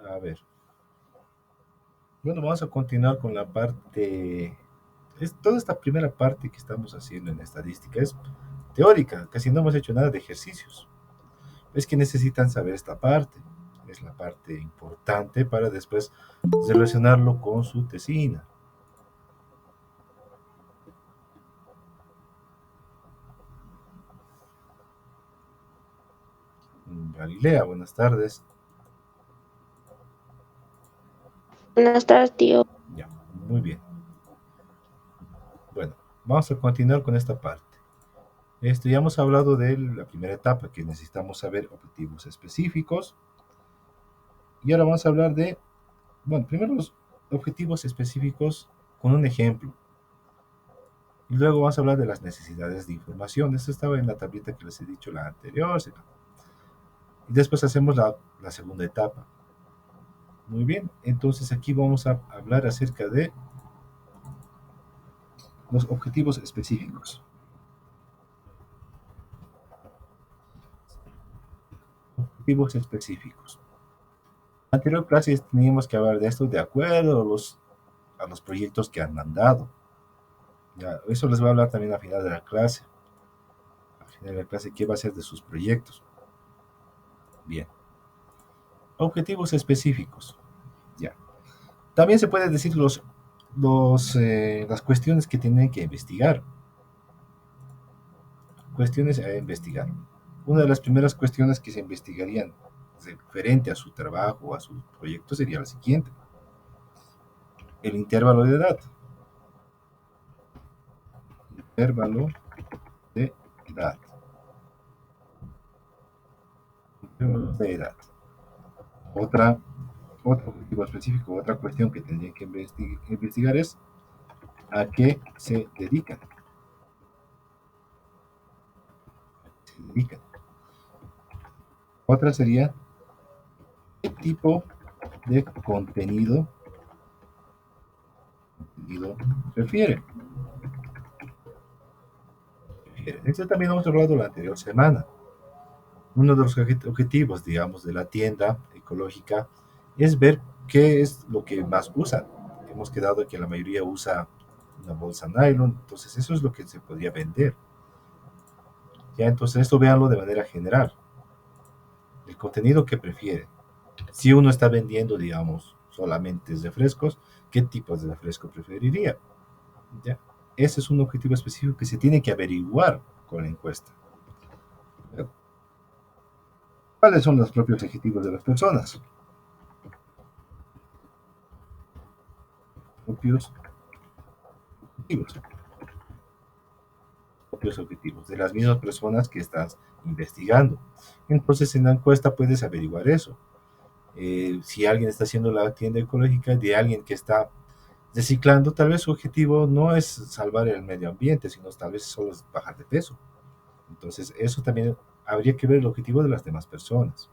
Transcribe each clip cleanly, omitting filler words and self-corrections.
A ver, bueno, vamos a continuar con la parte, toda esta primera parte que estamos haciendo en estadística es teórica, casi no hemos hecho nada de ejercicios. Es que necesitan saber esta parte, es la parte importante para después relacionarlo con su tesina. Galilea, buenas tardes. Buenas tardes, tío. Ya, muy bien. Bueno, vamos a continuar con esta parte. Ya hemos hablado de la primera etapa, que necesitamos saber objetivos específicos. Y ahora vamos a hablar de, bueno, primero los objetivos específicos con un ejemplo. Y luego vamos a hablar de las necesidades de información. Esto estaba en la tablita que les he dicho la anterior. Y después hacemos la segunda etapa. Muy bien, entonces aquí vamos a hablar acerca de los objetivos específicos. Objetivos específicos. En la anterior clase teníamos que hablar de esto de acuerdo a los proyectos que han mandado. Ya, eso les voy a hablar también al final de la clase. Al final de la clase, ¿qué va a ser de sus proyectos? Bien. Objetivos específicos. Ya. También se puede decir las cuestiones que tienen que investigar. Cuestiones a investigar. Una de las primeras cuestiones que se investigarían referente a su trabajo o a su proyecto sería la siguiente. El intervalo de edad. Intervalo de edad. Intervalo de edad. Otro objetivo específico, otra cuestión que tendrían que investigar es a qué se dedican. Se dedican. Otra sería qué tipo de contenido refiere. Esto también hemos hablado la anterior semana. Uno de los objetivos, digamos, de la tienda ecológica es ver qué es lo que más usan. Hemos quedado que la mayoría usa una bolsa nylon, entonces eso es lo que se podría vender. Ya, entonces esto véanlo de manera general. El contenido que prefiere. Si uno está vendiendo, digamos, solamente refrescos, ¿qué tipos de refresco preferiría? ¿Ya? Ese es un objetivo específico que se tiene que averiguar con la encuesta. ¿Cuáles son los propios objetivos de las personas? Propios objetivos. Propios objetivos de las mismas personas que estás investigando. Entonces en la encuesta puedes averiguar eso. Si alguien está haciendo la tienda ecológica de alguien que está reciclando, tal vez su objetivo no es salvar el medio ambiente, sino tal vez solo es bajar de peso. Entonces eso también habría que ver el objetivo de las demás personas.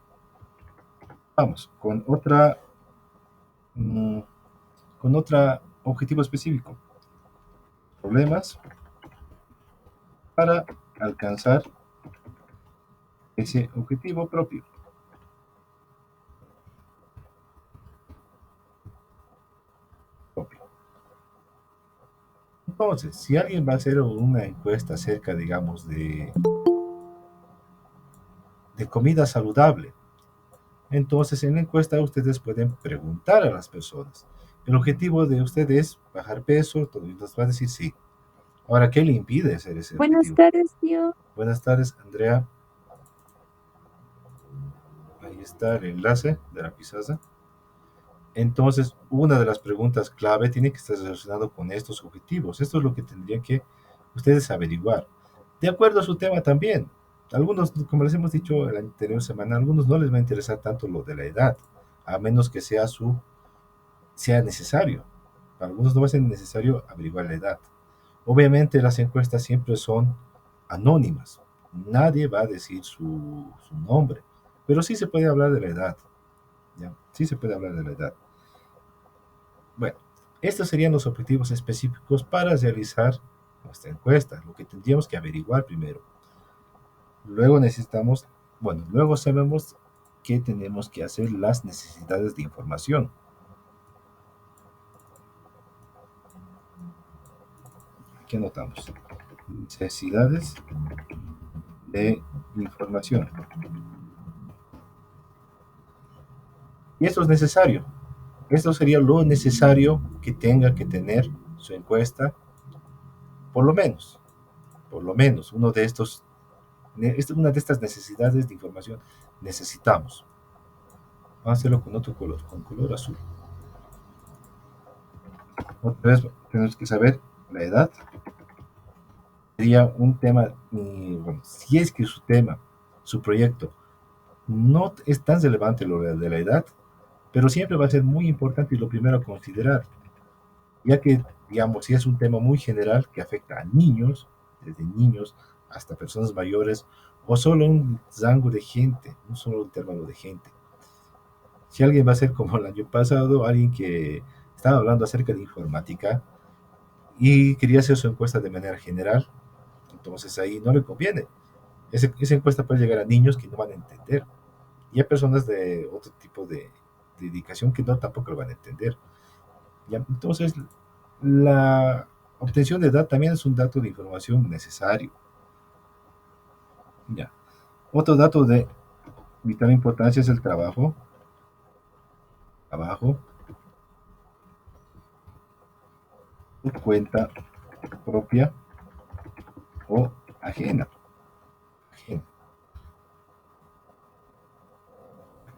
Vamos, mm, con otra objetivo específico. Problemas para alcanzar ese objetivo propio. Entonces, si alguien va a hacer una encuesta acerca, digamos, de comida saludable, entonces en la encuesta ustedes pueden preguntar a las personas. El objetivo de ustedes es bajar peso, todo y les va a decir sí. Ahora, ¿qué le impide hacer ese Buenas objetivo? tardes, tío. Buenas tardes, Andrea. Ahí está el enlace de la pizarra. Entonces, una de las preguntas clave tiene que estar relacionado con estos objetivos. Esto es lo que tendrían que ustedes averiguar. De acuerdo a su tema también. Algunos, como les hemos dicho la anterior semana, a algunos no les va a interesar tanto lo de la edad, a menos que sea necesario. Para algunos no va a ser necesario averiguar la edad. Obviamente las encuestas siempre son anónimas. Nadie va a decir su nombre, pero sí se puede hablar de la edad. ¿Ya? Sí se puede hablar de la edad. Bueno, estos serían los objetivos específicos para realizar nuestra encuesta, lo que tendríamos que averiguar primero. Luego necesitamos, bueno, luego sabemos que tenemos que hacer las necesidades de información. ¿Qué notamos? Necesidades de información. Y esto es necesario. Esto sería lo necesario que tenga que tener su encuesta, por lo menos. Por lo menos, uno de estos, una de estas necesidades de información necesitamos. Vamos a hacerlo con otro color, con color azul. Otra vez tenemos que saber la edad. Sería un tema, bueno, si es que su tema, su proyecto, no es tan relevante lo de la edad, pero siempre va a ser muy importante y lo primero a considerar, ya que, digamos, si es un tema muy general que afecta a niños, desde niños hasta personas mayores, o solo un rango de gente, un solo intervalo de gente. Si alguien va a ser como el año pasado, alguien que estaba hablando acerca de informática y quería hacer su encuesta de manera general, entonces ahí no le conviene. Esa encuesta puede llegar a niños que no van a entender y a personas de otro tipo de dedicación que no tampoco lo van a entender. ¿Ya? Entonces, la obtención de edad también es un dato de información necesario. ¿Ya? Otro dato de vital importancia es el trabajo. Trabajo por cuenta propia o ajena. Ajena.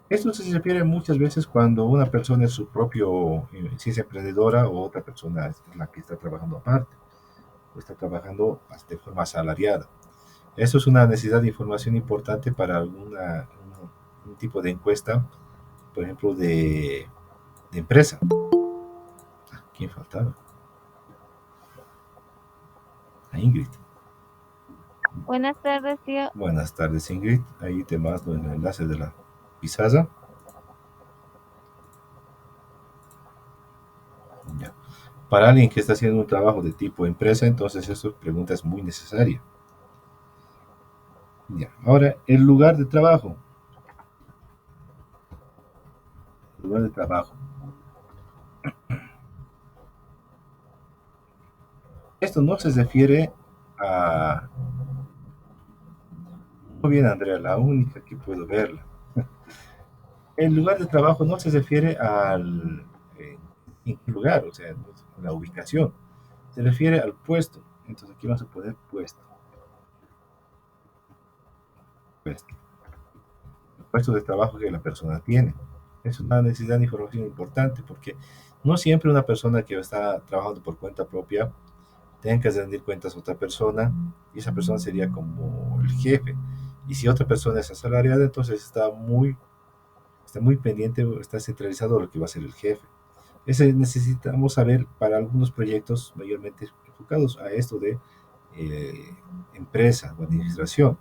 Esto se refiere muchas veces cuando una persona es su propio, si es emprendedora o otra persona es la que está trabajando aparte o está trabajando de forma asalariada. Eso es una necesidad de información importante para un tipo de encuesta, por ejemplo, de empresa. ¿Quién faltaba? A Ingrid. Buenas tardes, tío. Buenas tardes, Ingrid. Ahí te mando el enlace de la pizarra. Ya. Para alguien que está haciendo un trabajo de tipo empresa, entonces esta pregunta es muy necesaria. Ya. Ahora, el lugar de trabajo. Lugar de trabajo. Esto no se refiere a... Muy bien, Andrea, la única que puedo verla. El lugar de trabajo no se refiere al en qué lugar, o sea, la ubicación. Se refiere al puesto. Entonces aquí vamos a poner puesto. Puesto. El puesto de trabajo que la persona tiene. Es una necesidad de información importante porque no siempre una persona que está trabajando por cuenta propia tenga que rendir cuentas a otra persona y esa persona sería como el jefe. Y si otra persona es asalariada, entonces está muy pendiente, está centralizado lo que va a ser el jefe. Ese necesitamos saber para algunos proyectos mayormente enfocados a esto de eh, empresa o administración.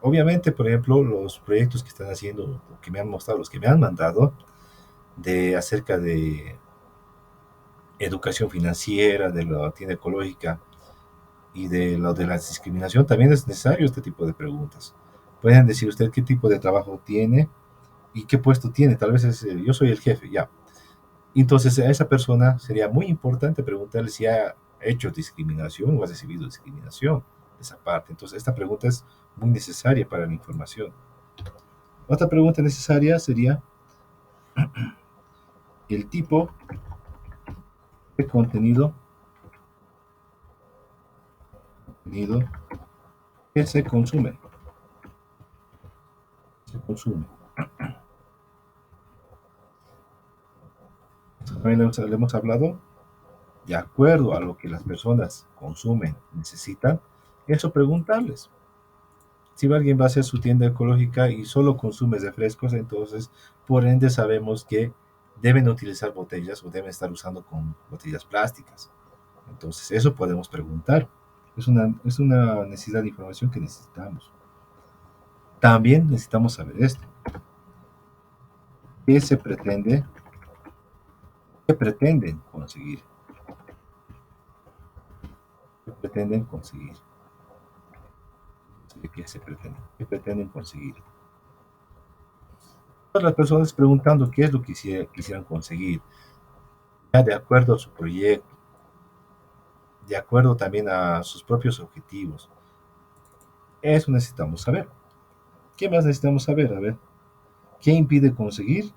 Obviamente, por ejemplo, los proyectos que están haciendo, que me han mostrado, los que me han mandado, de acerca de educación financiera, de la tienda ecológica y de lo de la discriminación, también es necesario este tipo de preguntas. Pueden decir usted qué tipo de trabajo tiene y qué puesto tiene. Tal vez es, yo soy el jefe, ya. Entonces a esa persona sería muy importante preguntarle si ha hecho discriminación o ha recibido discriminación de esa parte. Entonces esta pregunta es muy necesaria para la información. Otra pregunta necesaria sería el tipo de contenido que se consume. Se consume. También le hemos hablado, de acuerdo a lo que las personas consumen, necesitan, eso preguntarles. Si alguien va a hacer su tienda ecológica y solo consume refrescos, entonces por ende sabemos que deben utilizar botellas o deben estar usando con botellas plásticas. Entonces eso podemos preguntar. Es una necesidad de información que necesitamos. También necesitamos saber esto. ¿Qué se pretende? ¿Qué pretenden conseguir? ¿Qué pretenden conseguir? ¿Qué se pretende? ¿Qué pretenden conseguir? Todas las personas preguntando qué es lo que quisieran conseguir, ya de acuerdo a su proyecto, de acuerdo también a sus propios objetivos. Eso necesitamos saber. ¿Qué más necesitamos saber? A ver, ¿qué impide conseguir?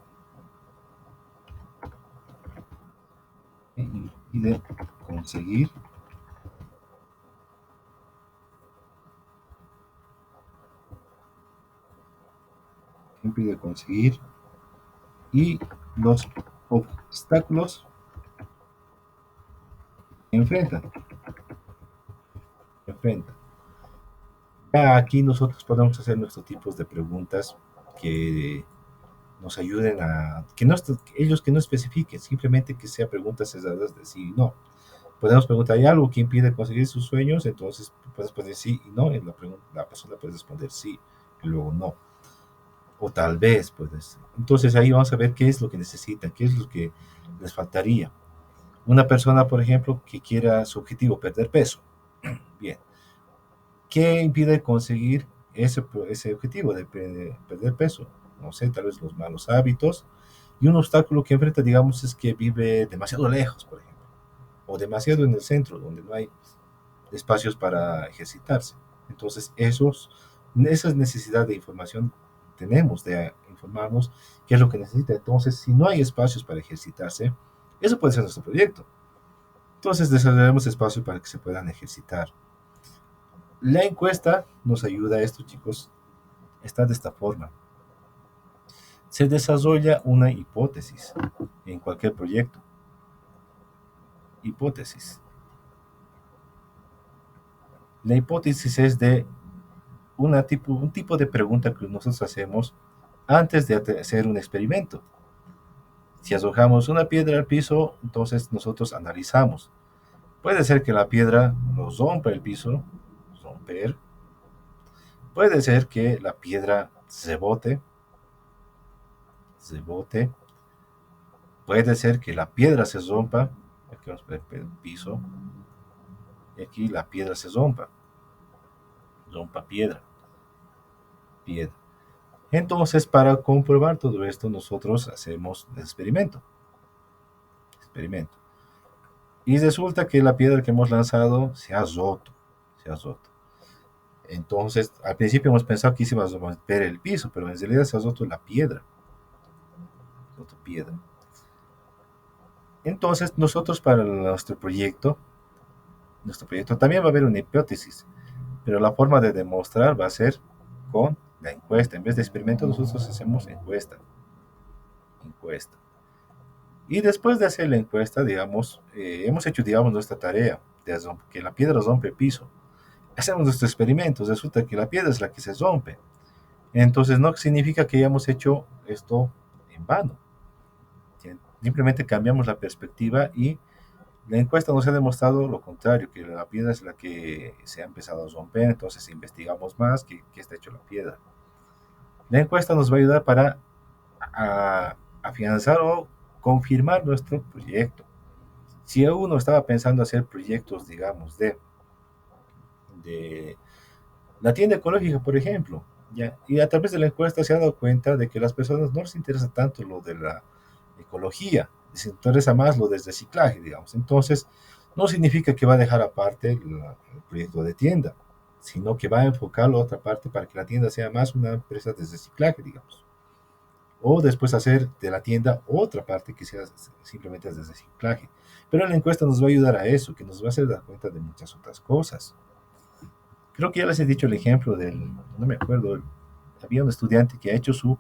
¿Qué impide conseguir? ¿Qué impide conseguir? Y los obstáculos que enfrentan. Ya aquí nosotros podemos hacer nuestros tipos de preguntas que nos ayuden a, que no, ellos que no especifiquen, simplemente que sean preguntas cesadas de sí y no. Podemos preguntar, ¿hay algo que impide conseguir sus sueños? Entonces puedes poner sí y no, y la persona puede responder sí y luego no. O tal vez puedes. Entonces ahí vamos a ver qué es lo que necesitan, qué es lo que les faltaría. Una persona, por ejemplo, que quiera su objetivo, perder peso. Bien, ¿qué impide conseguir ese objetivo de perder peso? No sé, tal vez los malos hábitos. Y un obstáculo que enfrenta, digamos, es que vive demasiado lejos, por ejemplo, o demasiado en el centro, donde no hay espacios para ejercitarse. Entonces, esa necesidad de información tenemos, de informarnos qué es lo que necesita. Entonces, si no hay espacios para ejercitarse, eso puede ser nuestro proyecto. Entonces, desarrollaremos espacio para que se puedan ejercitar. La encuesta nos ayuda a esto, chicos. Está de esta forma. Se desarrolla una hipótesis en cualquier proyecto. Hipótesis. La hipótesis es de un tipo de pregunta que nosotros hacemos antes de hacer un experimento. Si arrojamos una piedra al piso, entonces nosotros analizamos. Puede ser que la piedra nos rompa el piso, romper. Puede ser que la piedra se bote. Puede ser que la piedra se rompa. Aquí vamos a ver el piso. Y aquí la piedra se rompa. Rompa piedra. Entonces, para comprobar todo esto, nosotros hacemos el experimento. Y resulta que la piedra que hemos lanzado se ha roto. Entonces, al principio hemos pensado que íbamos a romper el piso, pero en realidad se ha roto la piedra. Entonces, nosotros para nuestro proyecto también va a haber una hipótesis, pero la forma de demostrar va a ser con la encuesta. En vez de experimento, nosotros hacemos encuesta. Y después de hacer la encuesta, digamos, hemos hecho, digamos, nuestra tarea, de que la piedra rompe el piso. Hacemos nuestros experimentos, resulta que la piedra es la que se rompe. Entonces no significa que hayamos hecho esto en vano. Simplemente cambiamos la perspectiva y la encuesta nos ha demostrado lo contrario, que la piedra es la que se ha empezado a romper, entonces investigamos más qué está hecho la piedra. La encuesta nos va a ayudar para afianzar o confirmar nuestro proyecto. Si uno estaba pensando hacer proyectos, digamos, de la tienda ecológica, por ejemplo, ¿ya? Y a través de la encuesta se ha dado cuenta de que a las personas no les interesa tanto lo de la ecología, les interesa más lo del reciclaje, digamos. Entonces, no significa que va a dejar aparte el proyecto de tienda, sino que va a enfocarlo a otra parte para que la tienda sea más una empresa de reciclaje, digamos. O después hacer de la tienda otra parte que sea simplemente de reciclaje. Pero la encuesta nos va a ayudar a eso, que nos va a hacer dar cuenta de muchas otras cosas. Creo que ya les he dicho el ejemplo no me acuerdo, había un estudiante que ha hecho su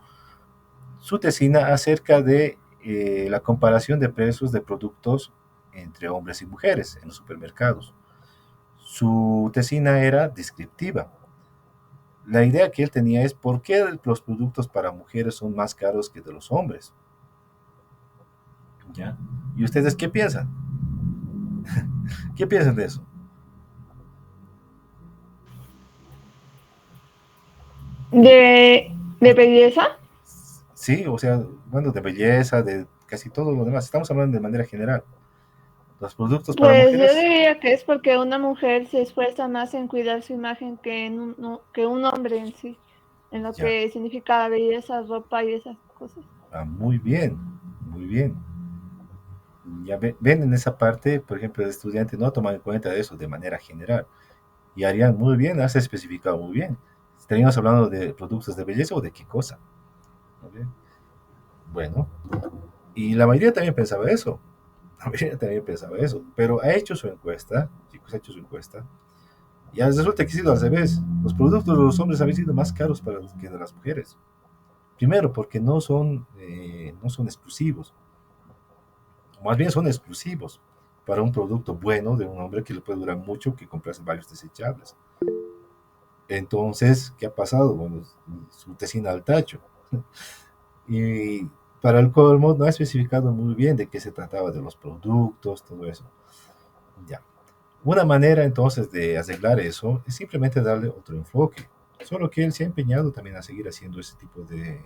tesina acerca de la comparación de precios de productos entre hombres y mujeres en los supermercados. Su tesina era descriptiva. La idea que él tenía es por qué los productos para mujeres son más caros que de los hombres. ¿Ya? ¿Y ustedes qué piensan? ¿Qué piensan de eso? De belleza. Sí, o sea, bueno, de belleza, de casi todo lo demás. Estamos hablando de manera general. Los productos para Pues yo mujeres, diría que es porque una mujer se esfuerza más en cuidar su imagen que, que un hombre en sí, en lo ya. que significa belleza, ropa y esas cosas. Ah, muy bien, muy bien. Ya ven en esa parte, por ejemplo, el estudiante no toma en cuenta eso de manera general. Y harían muy bien, has especificado muy bien. ¿Estaríamos hablando de productos de belleza o de qué cosa? ¿Ok? Bueno, y la mayoría también pensaba eso. La mayoría también pensaba eso. Pero ha hecho su encuesta, chicos, ha hecho su encuesta. Y resulta que ha sido al revés. Los productos de los hombres habían sido más caros para que de las mujeres. Primero, porque no son exclusivos. Más bien son exclusivos para un producto bueno de un hombre que le puede durar mucho que comprarse varios desechables. Entonces, ¿qué ha pasado? Bueno, su tesina al tacho. Y para el colmo no ha especificado muy bien de qué se trataba de los productos, todo eso. Ya. Una manera entonces de arreglar eso es simplemente darle otro enfoque. Solo que él se ha empeñado también a seguir haciendo ese tipo de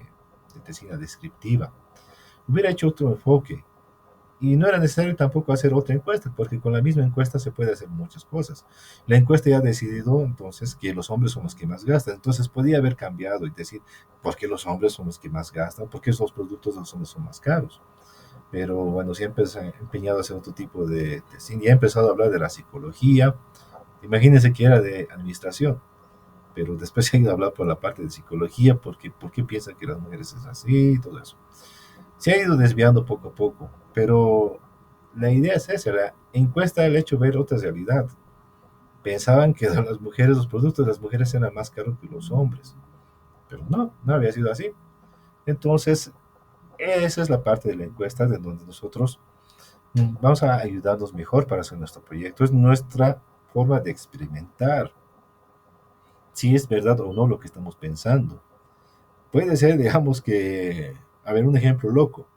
tesina descriptiva. Hubiera hecho otro enfoque. Y no era necesario tampoco hacer otra encuesta, porque con la misma encuesta se puede hacer muchas cosas. La encuesta ya ha decidido entonces que los hombres son los que más gastan. Entonces podía haber cambiado y decir, ¿por qué los hombres son los que más gastan? ¿Por qué esos productos de los hombres son más caros? Pero bueno, siempre se ha empeñado a hacer otro tipo de cine y ha empezado a hablar de la psicología. Imagínense que era de administración, pero después se ha ido a hablar por la parte de psicología, porque ¿por qué piensan que las mujeres es así? Y todo eso. Se ha ido desviando poco a poco, pero la idea es esa, la encuesta ha hecho ver otra realidad. Pensaban que de las mujeres, los productos de las mujeres eran más caros que los hombres, pero no, no había sido así. Entonces, esa es la parte de la encuesta de donde nosotros vamos a ayudarnos mejor para hacer nuestro proyecto. Es nuestra forma de experimentar si es verdad o no lo que estamos pensando. Puede ser, digamos que, a ver, un ejemplo loco.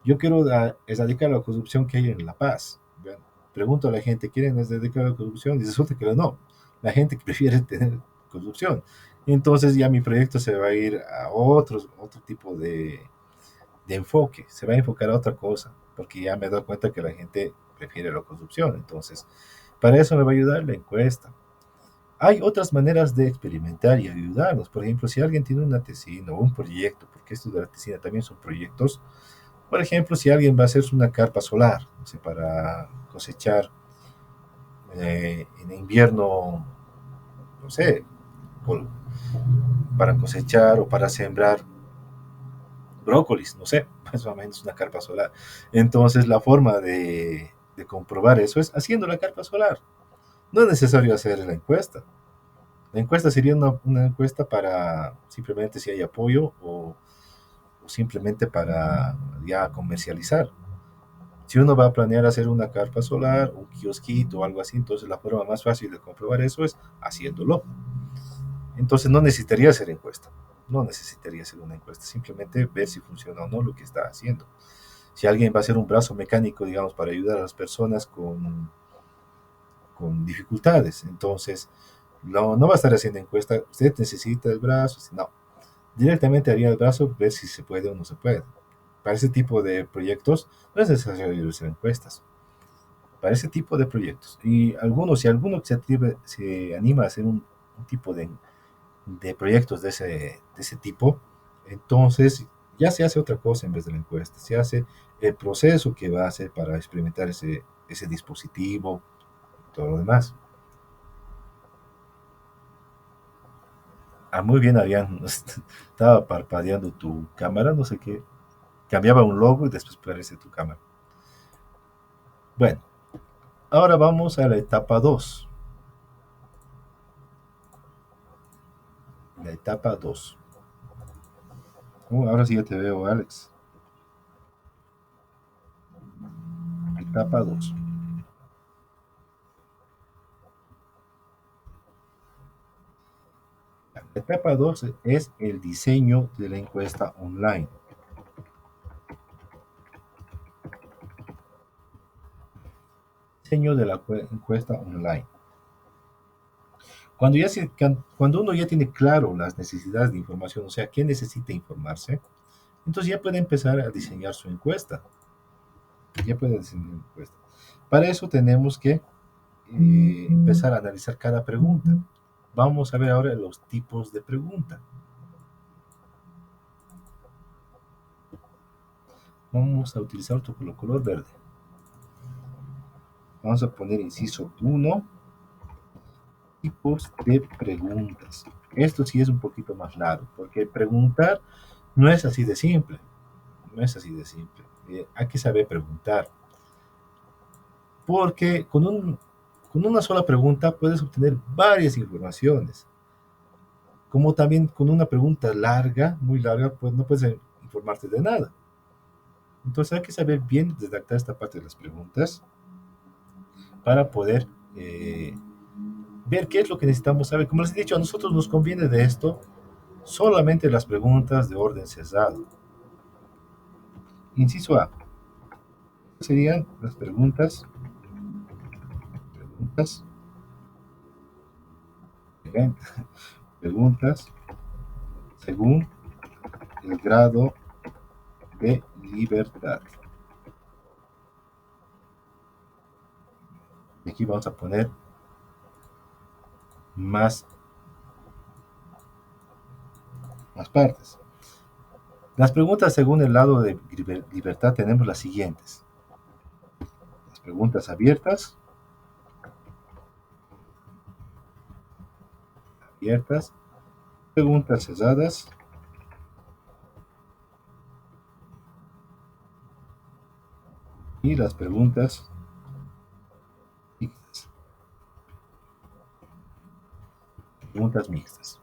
Yo quiero erradicar la corrupción que hay en La Paz. Bueno, pregunto a la gente, ¿quieren erradicar la corrupción? Y resulta que no. La gente que prefiere tener corrupción. Entonces ya mi proyecto se va a ir a otro tipo de enfoque, se va a enfocar a otra cosa, porque ya me he dado cuenta que la gente prefiere la corrupción. Entonces, para eso me va a ayudar la encuesta. Hay otras maneras de experimentar y ayudarnos. Por ejemplo, si alguien tiene una tesina o un proyecto, porque esto de la tesina también son proyectos. Por ejemplo, si alguien va a hacerse una carpa solar, no sé, para cosechar en invierno, no sé, para cosechar o para sembrar brócolis, no sé, más o menos una carpa solar. Entonces, la forma de comprobar eso es haciendo la carpa solar. No es necesario hacer la encuesta. La encuesta sería una encuesta para simplemente si hay apoyo o simplemente para ya comercializar. Si uno va a planear hacer una carpa solar, un kiosquito o algo así, entonces la forma más fácil de comprobar eso es haciéndolo. Entonces no necesitaría hacer encuesta, no necesitaría hacer una encuesta, simplemente ver si funciona o no lo que está haciendo. Si alguien va a hacer un brazo mecánico, digamos, para ayudar a las personas con dificultades, entonces no va a estar haciendo encuesta, usted necesita el brazo, no, directamente haría el brazo, ver si se puede o no se puede. Para ese tipo de proyectos no es necesario hacer encuestas. Para ese tipo de proyectos. Y algunos, si alguno se anima a hacer un tipo de proyectos de ese tipo, entonces ya se hace otra cosa en vez de la encuesta. Se hace el proceso que va a hacer para experimentar ese dispositivo y todo lo demás. Ah, muy bien, Arián. Estaba parpadeando tu cámara, no sé qué. Cambiaba un logo y después aparece tu cámara. Bueno, ahora vamos a la etapa 2. La etapa 2. Ahora sí ya te veo, Alex. Etapa 2. La etapa 2 es el diseño de la encuesta online. Diseño de la encuesta online. Cuando uno ya tiene claro las necesidades de información, o sea, qué necesita informarse, entonces ya puede empezar a diseñar su encuesta. Ya puede diseñar una encuesta. Para eso tenemos que empezar a analizar cada pregunta. Vamos a ver ahora los tipos de pregunta. Vamos a utilizar otro color verde. Vamos a poner inciso 1, tipos de preguntas. Esto sí es un poquito más largo, porque preguntar no es así de simple. No es así de simple. Hay que saber preguntar. Porque con una sola pregunta puedes obtener varias informaciones. Como también con una pregunta larga, muy larga, pues no puedes informarte de nada. Entonces hay que saber bien redactar esta parte de las preguntas para poder ver qué es lo que necesitamos saber. Como les he dicho, a nosotros nos conviene de esto solamente las preguntas de orden cerrado. Inciso A. Serían las preguntas preguntas según el grado de libertad. Y aquí vamos a poner más partes. Las preguntas según el lado de libertad tenemos las siguientes. Las preguntas abiertas, preguntas cerradas, y las preguntas mixtas. Preguntas mixtas.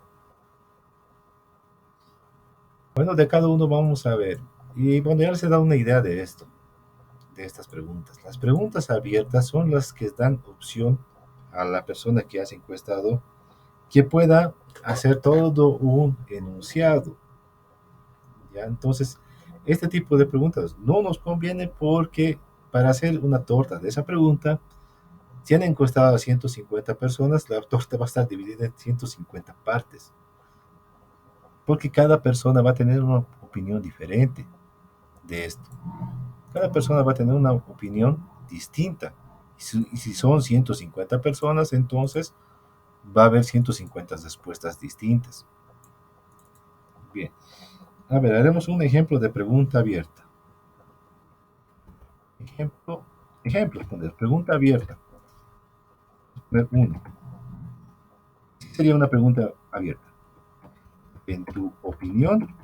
Bueno, de cada uno vamos a ver. Y bueno, ya les he dado una idea de esto, de estas preguntas. Las preguntas abiertas son las que dan opción a la persona que hace encuestado que pueda hacer todo un enunciado. ¿Ya? Entonces, este tipo de preguntas no nos conviene porque para hacer una torta de esa pregunta, si han encuestado a 150 personas, la torta va a estar dividida en 150 partes. Porque cada persona va a tener una opinión diferente de esto. Cada persona va a tener una opinión distinta. Y si son 150 personas, entonces va a haber 150 respuestas distintas. Bien. A ver, haremos un ejemplo de pregunta abierta. Ejemplos, pregunta abierta. 1. Sería una pregunta abierta. En tu opinión,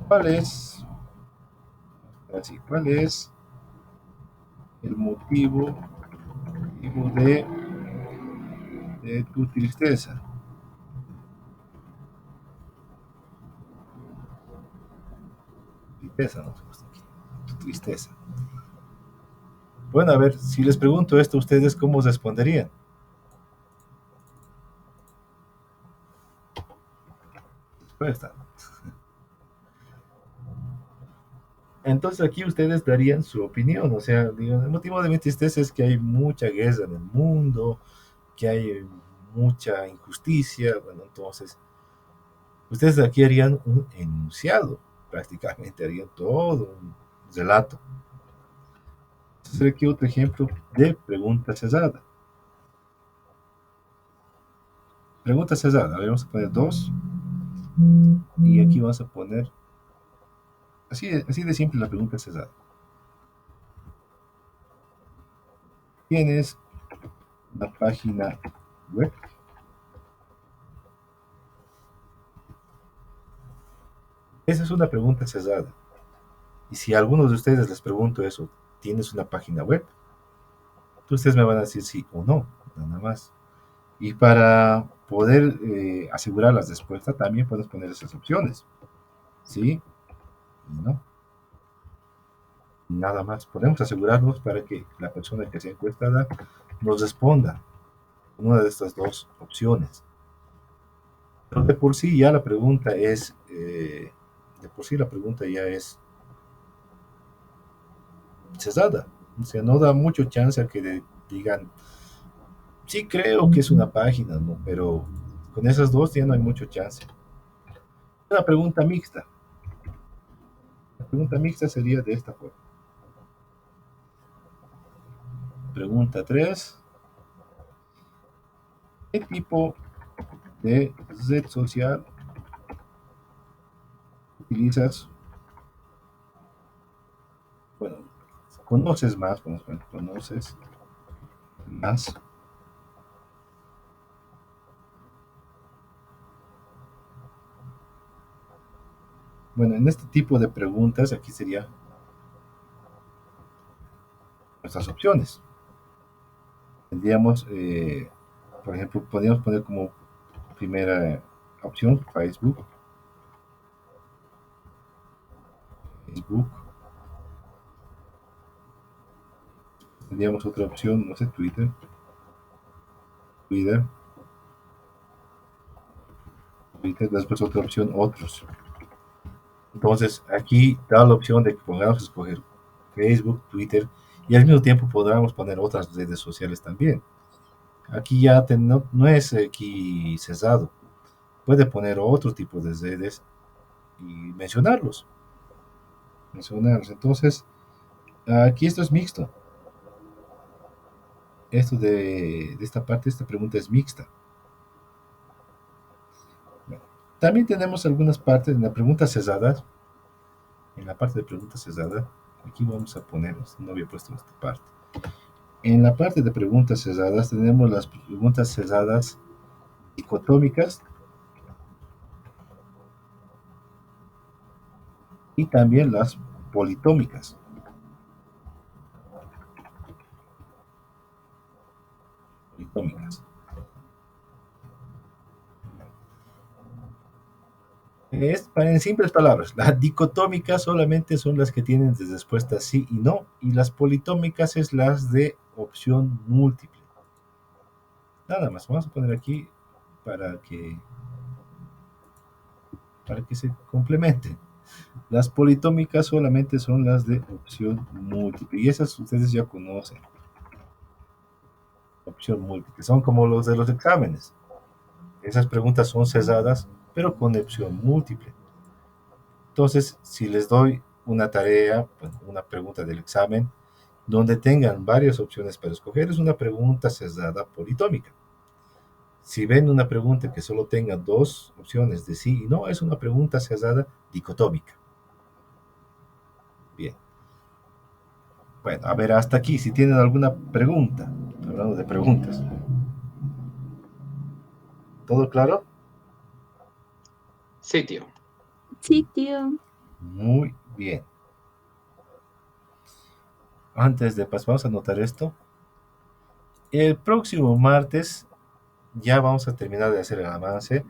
¿cuál es el motivo de tu tristeza? Tristeza nos gusta aquí. Tu tristeza. Bueno, a ver, si les pregunto esto, ¿ustedes cómo responderían? Respuesta. Entonces aquí ustedes darían su opinión, o sea, digo, el motivo de mi tristeza es que hay mucha guerra en el mundo, que hay mucha injusticia, bueno, entonces ustedes aquí harían un enunciado, prácticamente harían todo un relato. Entonces aquí otro ejemplo de pregunta cerrada. Pregunta cerrada, vamos a poner 2 y aquí vamos a poner así de simple la pregunta cerrada. ¿Tienes una página web? Esa es una pregunta cerrada. Y si a algunos de ustedes les pregunto eso, ¿tienes una página web? Ustedes me van a decir sí o no, nada más. Y para poder asegurar las respuestas, también puedes poner esas opciones. ¿Sí? Y no. Nada más. Podemos asegurarnos para que la persona que sea encuestada nos responda una de estas dos opciones. Pero de por sí ya la pregunta es, cerrada. O sea, no da mucho chance a que digan, sí creo que es una página, ¿no? Pero con esas dos ya no hay mucho chance. Una pregunta mixta. pregunta mixta sería de esta forma. Pregunta 3. ¿Qué tipo de red social utilizas? Bueno, conoces más, conoces más. Bueno, en este tipo de preguntas, aquí serían nuestras opciones. Tendríamos, por ejemplo, podríamos poner como primera opción Facebook. Facebook. Tendríamos otra opción, no sé, Twitter. Twitter. Twitter, después otra opción, otros. Entonces, aquí da la opción de que podamos escoger Facebook, Twitter, y al mismo tiempo podamos poner otras redes sociales también. Aquí ya no es aquí cesado. Puede poner otro tipo de redes y mencionarlos. Entonces, aquí esto es mixto. Esto de esta parte, esta pregunta es mixta. Bueno, también tenemos algunas partes en la pregunta cesada. En la parte de preguntas cesadas, aquí vamos a poner, no había puesto esta parte. En la parte de preguntas cesadas tenemos las preguntas cesadas dicotómicas y también las politómicas. Politómicas. En simples palabras, las dicotómicas solamente son las que tienen de respuesta sí y no, y las politómicas es las de opción múltiple. Nada más, vamos a poner aquí para que, para que se complementen. Las politómicas solamente son las de opción múltiple, y esas ustedes ya conocen. Opción múltiple, son como los de los exámenes. Esas preguntas son cesadas, pero con opción múltiple. Entonces, si les doy una tarea, bueno, una pregunta del examen, donde tengan varias opciones para escoger, es una pregunta cesada politómica. Si ven una pregunta que solo tenga dos opciones de sí y no, es una pregunta cesada dicotómica. Bien. Bueno, a ver, hasta aquí, si tienen alguna pregunta, hablando de preguntas. ¿Todo claro? Sí, tío. Sí, tío. Muy bien. Antes de pasar, vamos a anotar esto. El próximo martes ya vamos a terminar de hacer el avance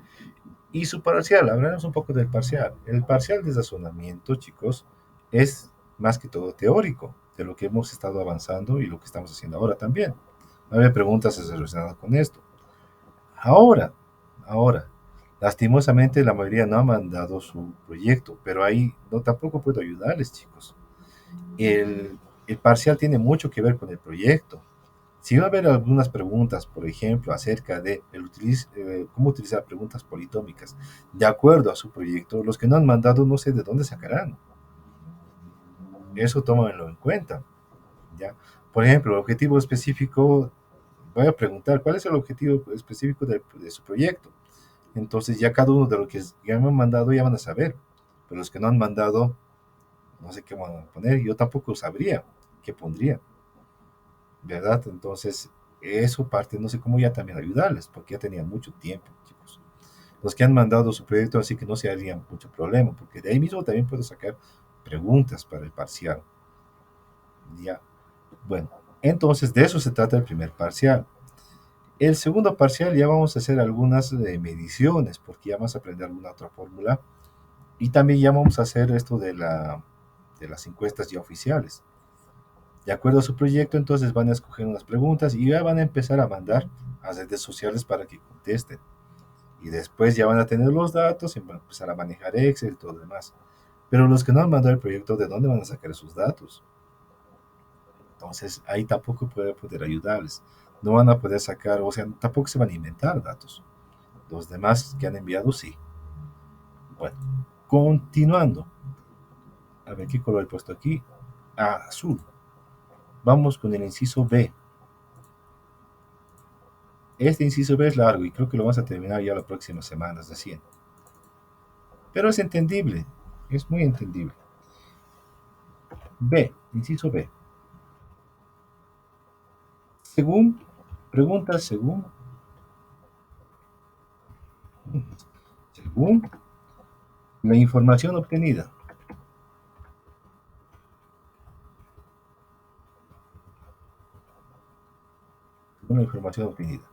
y su parcial. Hablaremos un poco del parcial. El parcial de razonamiento, chicos, es más que todo teórico de lo que hemos estado avanzando y lo que estamos haciendo ahora también. No había preguntas relacionadas con esto. Ahora, lastimosamente la mayoría no ha mandado su proyecto, pero ahí no tampoco puedo ayudarles, chicos. El parcial tiene mucho que ver con el proyecto. Si va a haber algunas preguntas, por ejemplo, acerca de cómo utilizar preguntas politómicas de acuerdo a su proyecto, los que no han mandado no sé de dónde sacarán. Eso tómenlo en cuenta. ¿Ya? Por ejemplo, el objetivo específico, voy a preguntar, ¿cuál es el objetivo específico de su proyecto? Entonces ya cada uno de los que ya me han mandado ya van a saber, pero los que no han mandado, no sé qué van a poner, yo tampoco sabría qué pondría, ¿verdad? Entonces, eso parte, no sé cómo ya también ayudarles, porque ya tenían mucho tiempo, chicos. Los que han mandado su proyecto, así que no se harían mucho problema, porque de ahí mismo también puedo sacar preguntas para el parcial. Ya, bueno, entonces de eso se trata el primer parcial. El segundo parcial ya vamos a hacer algunas mediciones, porque ya vamos a aprender alguna otra fórmula, y también ya vamos a hacer esto de las encuestas ya oficiales. De acuerdo a su proyecto, entonces van a escoger unas preguntas y ya van a empezar a mandar a redes sociales para que contesten. Y después ya van a tener los datos y van a empezar a manejar Excel y todo lo demás. Pero los que no han mandado el proyecto, ¿de dónde van a sacar esos datos? Entonces ahí tampoco puede poder ayudarles. No van a poder sacar, o sea, tampoco se van a inventar datos. Los demás que han enviado, sí. Bueno, continuando. A ver, ¿qué color he puesto aquí? Ah, azul. Vamos con el inciso B. Este inciso B es largo y creo que lo vamos a terminar ya las próximas semanas recién. Pero es entendible, es muy entendible. B, inciso B. Según, preguntas según la información obtenida. Según la información obtenida.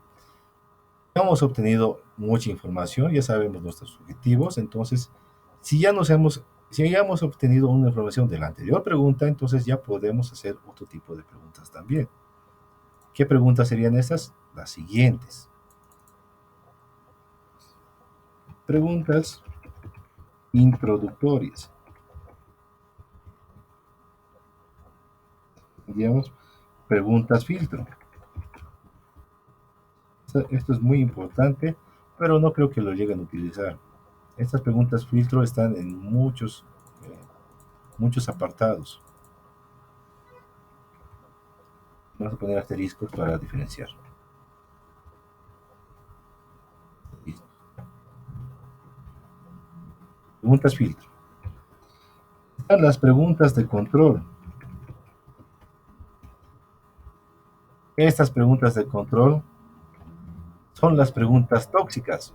Hemos obtenido mucha información, ya sabemos nuestros objetivos, entonces, si ya hemos obtenido una información de la anterior pregunta, entonces ya podemos hacer otro tipo de preguntas también. ¿Qué preguntas serían estas? Las siguientes. Preguntas introductorias. Digamos, preguntas filtro. Esto es muy importante, pero no creo que lo lleguen a utilizar. Estas preguntas filtro están en muchos apartados. Vamos a poner asteriscos para diferenciar. Preguntas filtro. Están las preguntas de control. Estas preguntas de control son las preguntas tóxicas.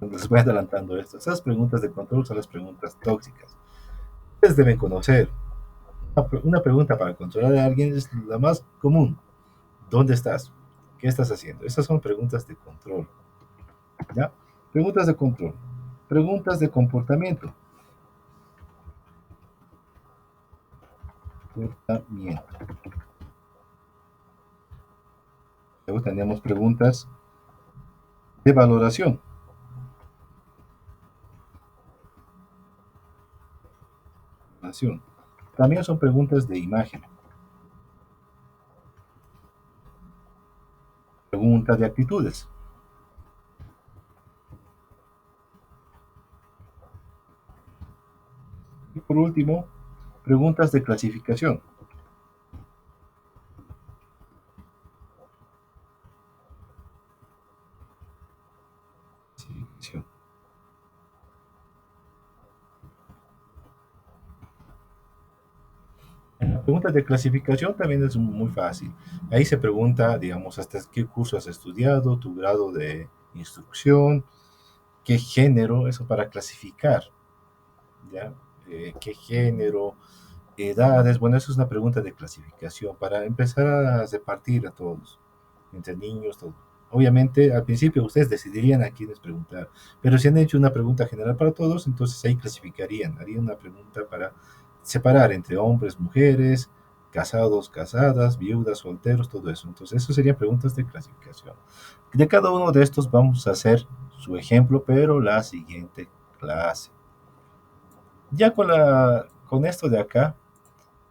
Les voy adelantando esto. Esas preguntas de control son las preguntas tóxicas. Ustedes deben conocer. Una pregunta para controlar a alguien es la más común. ¿Dónde estás? ¿Qué estás haciendo? Esas son preguntas de control. ¿Ya? Preguntas de control. Preguntas de comportamiento. Comportamiento. Luego tenemos preguntas de valoración. También son preguntas de imagen. Preguntas de actitudes. Y por último, preguntas de clasificación. En las preguntas de clasificación también es muy fácil. Ahí se pregunta, digamos, hasta qué curso has estudiado, tu grado de instrucción, qué género, eso para clasificar, ¿ya? ¿Qué género, edades? Bueno, eso es una pregunta de clasificación para empezar a repartir a todos, entre niños, todo. Obviamente, al principio ustedes decidirían a quiénes preguntar, pero si han hecho una pregunta general para todos, entonces ahí clasificarían, harían una pregunta para separar entre hombres, mujeres, casados, casadas, viudas, solteros, todo eso. Entonces, eso serían preguntas de clasificación. De cada uno de estos vamos a hacer su ejemplo, pero la siguiente clase. Ya con esto de acá,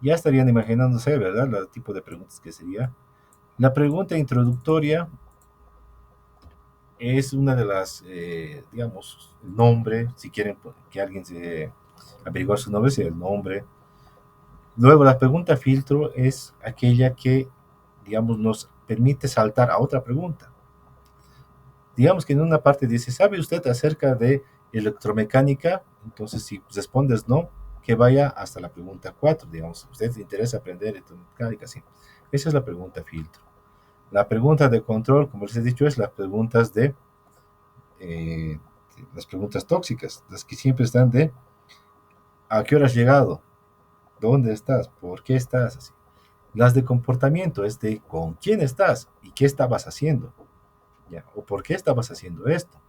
ya estarían imaginándose, ¿verdad? El tipo de preguntas que sería. La pregunta introductoria es una de las, digamos, el nombre, si quieren que alguien se averiguar su nombre, sea el nombre. Luego, la pregunta filtro es aquella que, digamos, nos permite saltar a otra pregunta. Digamos que en una parte dice, ¿sabe usted acerca de electromecánica? Entonces, si respondes no, que vaya hasta la pregunta 4, digamos, ¿usted le interesa aprender electromecánica? Sí. Esa es la pregunta filtro. La pregunta de control, como les he dicho, es eh, las preguntas tóxicas, las que siempre están de ¿a qué hora has llegado? ¿Dónde estás? ¿Por qué estás así? Las de comportamiento es de con quién estás y qué estabas haciendo, ¿ya? O por qué estabas haciendo esto.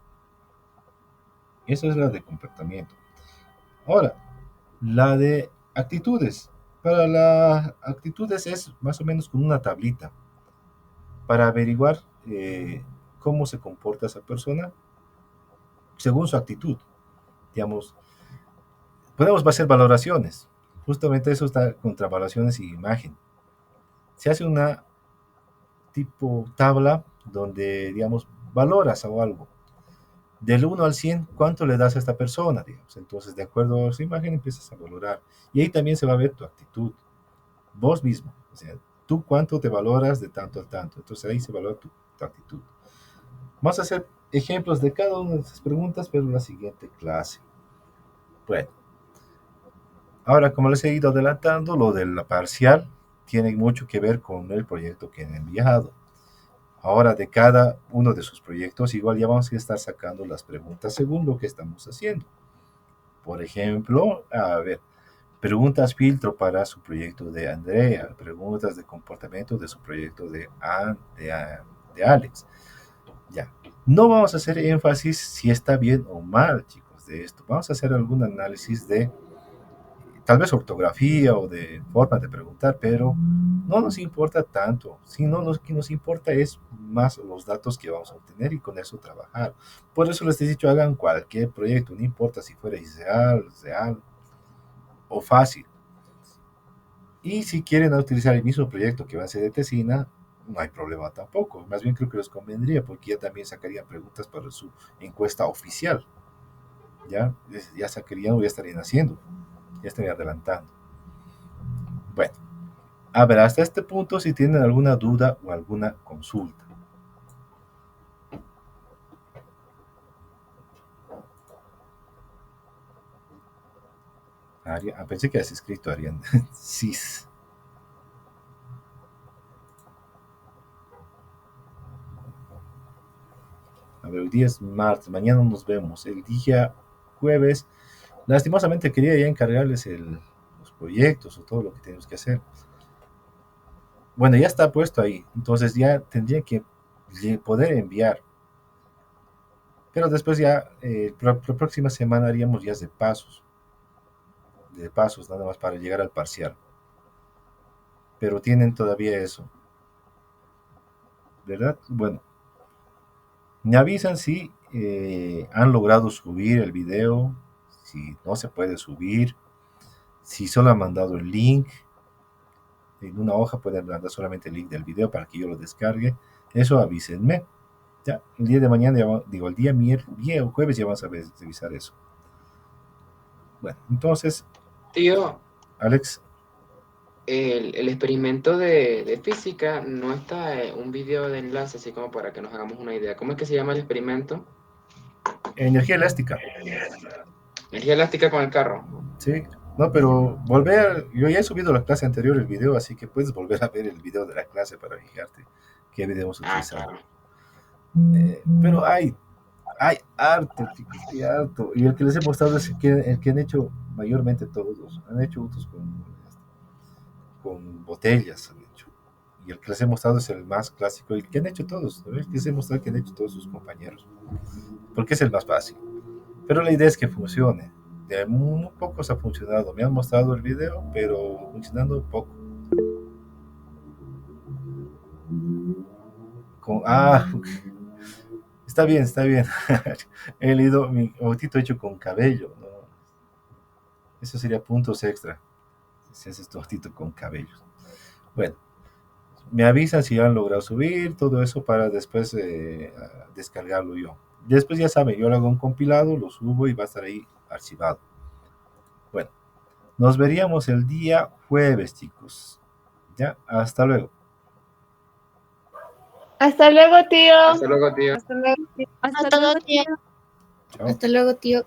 Eso es la de comportamiento. Ahora, la de actitudes. Para las actitudes es más o menos como una tablita para averiguar cómo se comporta esa persona según su actitud. Digamos, podemos hacer valoraciones. Justamente eso está contra valoraciones y imagen. Se hace una tipo tabla donde, digamos, valoras o algo. Del 1 al 100, ¿cuánto le das a esta persona? Digamos. Entonces, de acuerdo a su imagen, empiezas a valorar. Y ahí también se va a ver tu actitud, vos mismo. O sea, tú cuánto te valoras de tanto a tanto. Entonces, ahí se valora tu actitud. Vamos a hacer ejemplos de cada una de estas preguntas, pero en la siguiente clase. Bueno, ahora, como les he ido adelantando, lo de la parcial tiene mucho que ver con el proyecto que han enviado. Ahora, de cada uno de sus proyectos, igual ya vamos a estar sacando las preguntas según lo que estamos haciendo. Por ejemplo, a ver, preguntas filtro para su proyecto de Andrea, preguntas de comportamiento de su proyecto de Alex. Ya, no vamos a hacer énfasis si está bien o mal, chicos, de esto. Vamos a hacer algún análisis de tal vez ortografía o de forma de preguntar, pero no nos importa tanto. Si no, lo que nos importa es más los datos que vamos a obtener y con eso trabajar. Por eso les he dicho, hagan cualquier proyecto, no importa si fuera real o fácil. Y si quieren utilizar el mismo proyecto que va a ser de Tesina, no hay problema tampoco. Más bien creo que les convendría porque ya también sacarían preguntas para su encuesta oficial. Ya sacarían o ya estarían haciendo, ya estarían adelantando. Bueno, a ver, hasta este punto, si tienen alguna duda o alguna consulta. Pensé que has escrito, Arián. Cis. A ver, hoy día es martes, mañana nos vemos. El día jueves, lastimosamente quería ya encargarles los proyectos o todo lo que tenemos que hacer. Bueno, ya está puesto ahí, entonces ya tendría que poder enviar. Pero después ya, la próxima semana haríamos ya de pasos nada más para llegar al parcial. Pero tienen todavía eso, ¿verdad? Bueno, me avisan si han logrado subir el video, si no se puede subir, si solo han mandado el link. En una hoja pueden mandar solamente el link del video para que yo lo descargue. Eso avísenme. Ya, el día de mañana, digo, el día o jueves ya vamos a revisar eso. Bueno, entonces, Tío, Alex, el experimento de física no está un video de enlace, así como para que nos hagamos una idea. ¿Cómo es que se llama el experimento? energía elástica. Energía elástica con el carro. Sí, no, pero yo ya he subido la clase anterior el video, así que puedes volver a ver el video de la clase para fijarte qué video hemos Ah, utilizado. claro. Pero hay harto, chicos, hay harto. Y el que les he mostrado es el que han hecho mayormente todos. Han hecho otros con botellas, han hecho. Y el que les he mostrado es el más clásico, y el que han hecho todos. ¿No? El que les he mostrado que han hecho todos sus compañeros. Porque es el más fácil. Pero la idea es que funcione. De muy pocos ha funcionado. Me han mostrado el video, pero funcionando poco. Está bien, está bien. He leído mi autito hecho con cabello, ¿no? Eso sería puntos extra. Si haces tu autito con cabellos. Bueno, me avisan si han logrado subir todo eso para después descargarlo yo. Después ya saben, yo lo hago un compilado, lo subo y va a estar ahí archivado. Bueno, nos veríamos el día jueves, chicos. Ya, hasta luego. Hasta luego, tío. Hasta luego, tío. Hasta luego, tío. Hasta luego, tío. Chao. Hasta luego, tío.